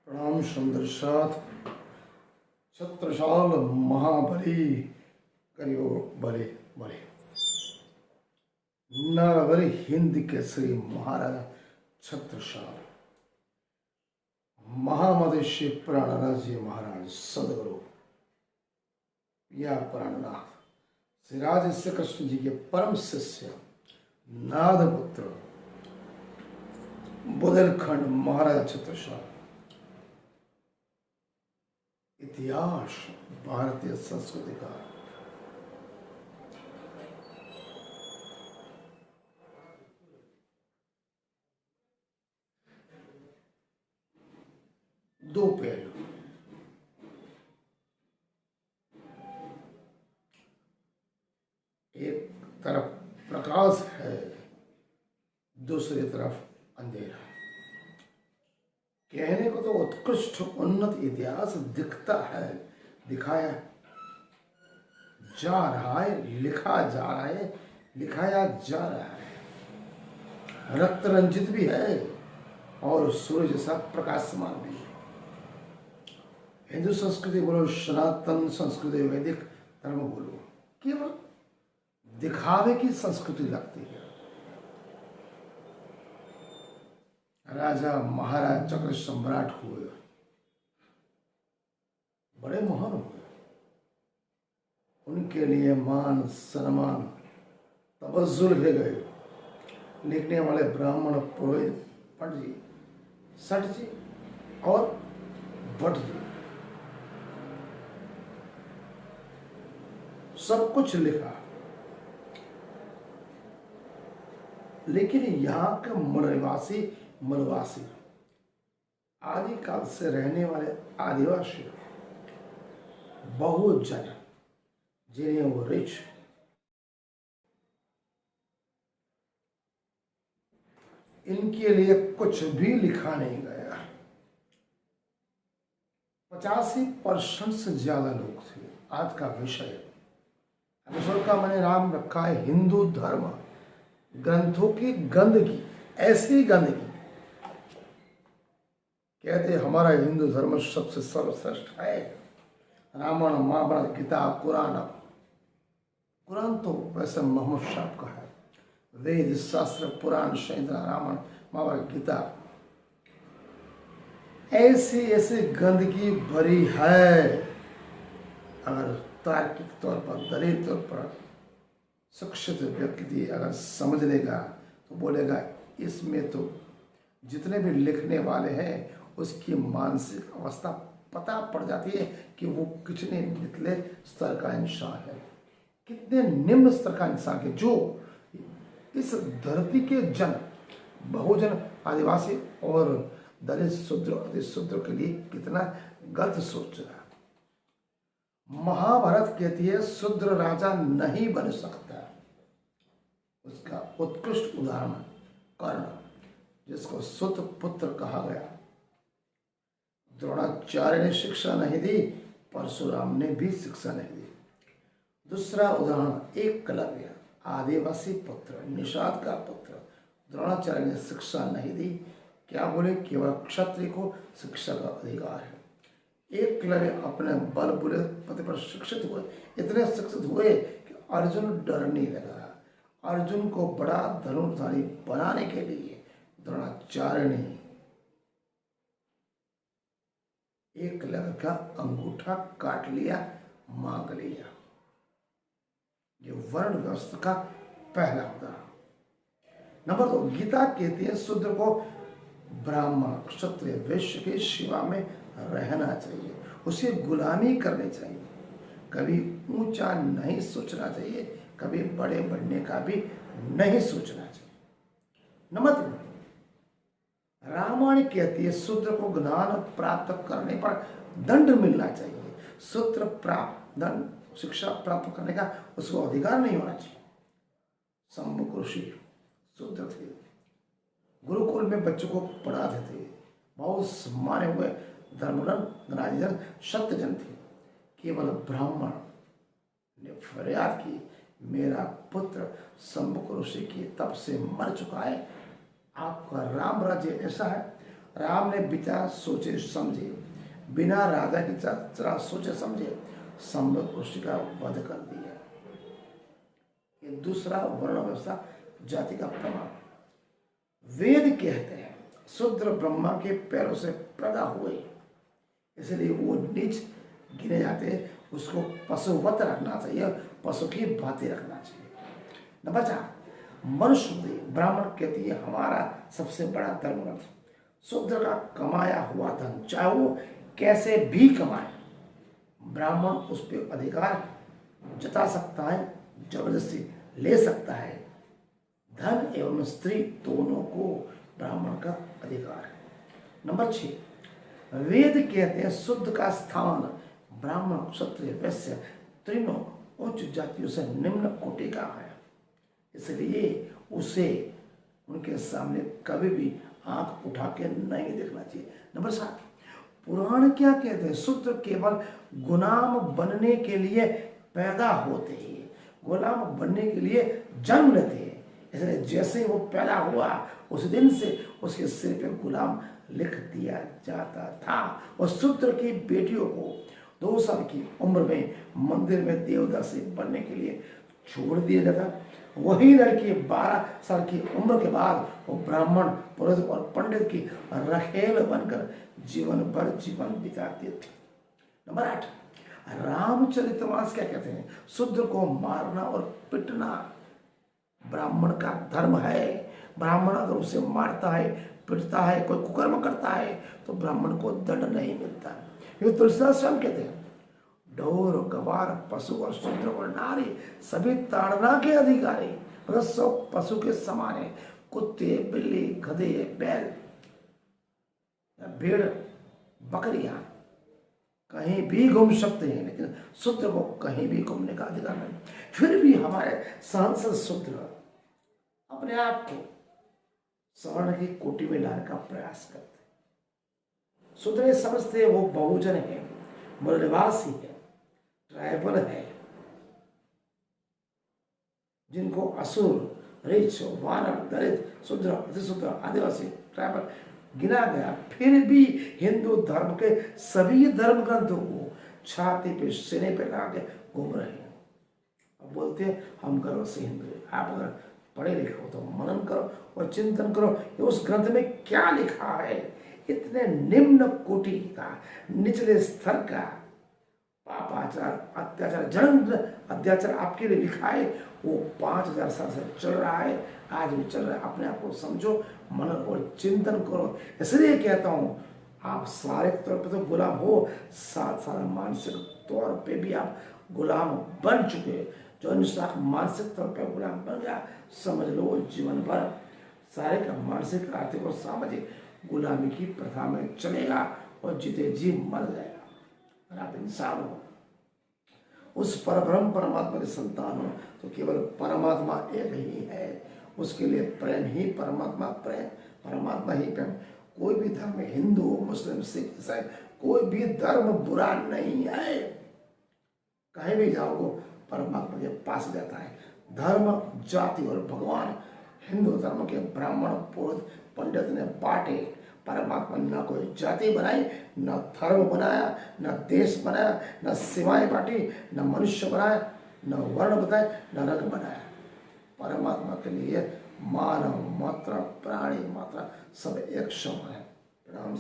प्रणाम सुंदरसाथ छत्रसाल महाबली करियो बले बले नगर हिंद केसरी महाराजा छत्रसाल महामदेशी प्राणनाथ जी महाराज सदगुरु या प्राणनाथ श्री राज श्री कृष्ण जी के परम शिष्य नादपुत्र बुंदेलखंड महाराजा छत्रसाल। इतिहास भारतीय संस्कृति का दो पहलू। एक तरफ प्रकाश है, दूसरी तरफ अंधेरा। कहने को तो उत्कृष्ट उन्नत इतिहास दिखता है, दिखाया जा रहा है, लिखा जा रहा है, लिखाया जा रहा है, रक्त रंजित भी है और सूर्य जैसा प्रकाशमान भी है। हिंदू संस्कृति बोलो, सनातन संस्कृति, वैदिक धर्म बोलो, केवल दिखावे की संस्कृति लगती है। राजा महाराज चक्र सम्राट हुए, बड़े महान हुए, उनके लिए मान सम्मान तबज्जुल है गए। लिखने वाले ब्राह्मण, पुरोहित, पंडित जी, सठ जी और भट्ट जी सब कुछ लिखा, लेकिन यहाँ के मूलवासी आदिकाल से रहने वाले आदिवासी बहुजन, जिन्हें वो रिच, इनके लिए कुछ भी लिखा नहीं गया। 85% से ज्यादा लोग थे। आज का विषय एपिसोड का मैंने नाम रखा है हिंदू धर्म ग्रंथों की गंदगी। ऐसी गंदगी कहते हमारा हिंदू धर्म सबसे सर्वश्रेष्ठ है। रामायण, महाभारत, गीता, कुरान तो वैसे मोहम्मद साहब का है। वेद, शास्त्र, पुराण, संहिता, रामायण, महाभारत, गीता ऐसी ऐसी गंदगी भरी है। अगर तार्किक तौर पर, दलील तौर पर शिक्षित व्यक्ति अगर समझ लेगा तो बोलेगा इसमें तो जितने भी लिखने वाले हैं उसकी मानसिक अवस्था पता पड़ जाती है कि वो कितने निचले स्तर का इंसान है, कितने निम्न स्तर का इंसान है, जो इस धरती के जन, बहुजन, आदिवासी और दलित, शूद्र, अतिशूद्र के लिए कितना गलत सोच रहा है। महाभारत कहती है शूद्र राजा नहीं बन सकता। उसका उत्कृष्ट उदाहरण कर्ण, जिसको सुत पुत्र कहा गया। द्रोणाचार्य ने शिक्षा नहीं दी, परशुराम ने भी शिक्षा नहीं दी। दूसरा उदाहरण एकलव्य, आदिवासी पुत्र, निषाद का पुत्र। द्रोणाचार्य ने शिक्षा नहीं दी, क्या बोले, केवल क्षत्रिय को शिक्षा का अधिकार है। एकलव्य अपने बल बुले पर शिक्षित हुए, इतने शिक्षित हुए कि अर्जुन डरने लगा। अर्जुन को बड़ा धनुर्धारी बनाने के लिए द्रोणाचार्य ने एकलव्य का अंगूठा काट लिया, मांग लिया। ये वर्ण व्यवस्था का पहला उदाहरण। नंबर 2, गीता कहती है शूद्र को ब्राह्मण, क्षत्रिय, वैश्य की सेवा में रहना चाहिए, उसे गुलामी करनी चाहिए, कभी ऊंचा नहीं सोचना चाहिए, कभी बड़े बनने का भी नहीं सोचना चाहिए। नंबर 3, रामायण कहती है शूद्र को ज्ञान प्राप्त करने पर दंड मिलना चाहिए। शूद्र प्राप्त दंड शिक्षा प्राप्त करने का उसको अधिकार नहीं होना चाहिए। शंभु ऋषि शूद्र थे, गुरुकुल में बच्चों को पढ़ाते थे, बहुत माने हुए धर्मजन सत्यजन थे। केवल ब्राह्मण ने फरियाद की, मेरा पुत्र शंभु ऋषि की तप से मर चुका है, आपका राम राज्य ऐसा है, राम ने बिना सोचे समझे, बिना राजा की तरह सोचे समझे संभव पुरुष का वध कर दिया। ये दूसरा वर्ण व्यवस्था जाति का प्रमाण। वेद कहते हैं शूद्र ब्रह्मा के पैरों से पैदा हुए, इसलिए वो नीच गिने जाते हैं, उसको पशुवत रखना चाहिए, पशु की भांति रखना चाहिए। नंबर 4, मनुस्मृति ब्राह्मण कहती है हमारा सबसे बड़ा धर्म ग्रंथ। शूद्र का कमाया हुआ धन चाहे वो कैसे भी कमाए, ब्राह्मण उस पर अधिकार जता सकता है, जबरदस्ती ले सकता है। धन एवं स्त्री दोनों को ब्राह्मण का अधिकार है। नंबर 6, वेद कहते हैं शुद्ध का स्थान ब्राह्मण क्षत्रिय वैश्य तीनों उच्च जातियों से निम्न कोटि का है, इसलिए उसे उनके सामने कभी भी आंख उठा के नहीं देखना चाहिए। नंबर 7, पुराण क्या कहते हैं शूद्र केवल गुलाम बनने के लिए पैदा होते हैं, गुलाम बनने के लिए जन्म लेते हैं, इसलिए जैसे वो पैदा हुआ उस दिन से उसके सिर पे गुलाम लिख दिया जाता था। और शूद्र की बेटियों को 2 साल की उम्र में मंदिर में देवदासी बनने के लिए छोड़ दिया जाता। वही लड़की 12 साल की उम्र के बाद वो ब्राह्मण पुरोहित और पंडित की रखेल बनकर जीवन भर जीवन बिताते थे। नंबर 8, रामचरितमानस क्या कहते हैं शूद्र को मारना और पिटना ब्राह्मण का धर्म है। ब्राह्मण अगर उसे मारता है, पिटता है, कोई कुकर्म करता है तो ब्राह्मण को दंड नहीं मिलता। ये तुलसीदास स्वयं कहते हैं ढोर गवार पशु और शूद्र और नारी सभी ताड़ना के अधिकारी, मतलब सब पशु के समान है। कुत्ते, बिल्ली, गधे, बैल, भेड़, बकरियां कहीं भी घूम सकते हैं, लेकिन शूद्र को कहीं भी घूमने का अधिकार नहीं। फिर भी हमारे सांसद शूद्र अपने आप को स्वर्ण की कोटि में लाने का प्रयास करते हैं। शूद्र समझते वो बहुजन है, मूल्यवासी है, ट्राइबल है, जिनको असुर, रिच, वानर, दलित, शूद्र, अतिशूद्र, आदिवासी, ट्राइबल गिना गया, फिर भी हिंदू धर्म के सभी धर्म ग्रंथों को छाती पे सीने पे लगा के घूम रहे हैं। अब बोलते हैं हम गर्व से हिंदू हैं। आप अगर पढ़े लिखे हो तो मनन करो और चिंतन करो कि उस ग्रंथ में क्या लिखा है। इतने निम्न कोटि का, निचले स्तर का पापाचार, अत्याचार, जन्म अत्याचार आपके लिए लिखा है, वो 5000 साल से चल रहा है, आज भी चल रहा है। अपने आप को समझो, मनन और चिंतन करो। इसलिए कहता हूँ आप शारीरिक तौर पर तो गुलाम हो, साथ साथ मानसिक तौर पे भी आप गुलाम बन चुके। जो इंसान मानसिक तौर पर गुलाम बन गया, समझ लो जीवन भर शारीरिक, मानसिक, आर्थिक और सामाजिक गुलामी की प्रथा में चलेगा और जीते जी मर जाएगा। अगर आप इंसान हो, उस परब्रह्म परमात्मा के संतान हो, तो केवल परमात्मा एक ही है। उसके लिए प्रेम ही परमात्मा, प्रेम परमात्मा ही प्रेम। कोई भी धर्म, हिंदू, मुस्लिम, सिख, ईसाई, कोई भी धर्म बुरा नहीं है। कहीं भी जाओ परमात्मा के पास जाता है। धर्म, जाति और भगवान हिंदू धर्म के ब्राह्मण, पुरोहित, पंडित ने बांटे। परमात्मा न कोई जाति बनाई, न धर्म बनाया, न देश बनाया, न सीमाएं बांटी, न मनुष्य बनाया, न वर्ण बताए, न रंग बनाया। परमात्मा के लिए मानव मात्रा, प्राणी मात्रा सब एक समान है। प्रणाम।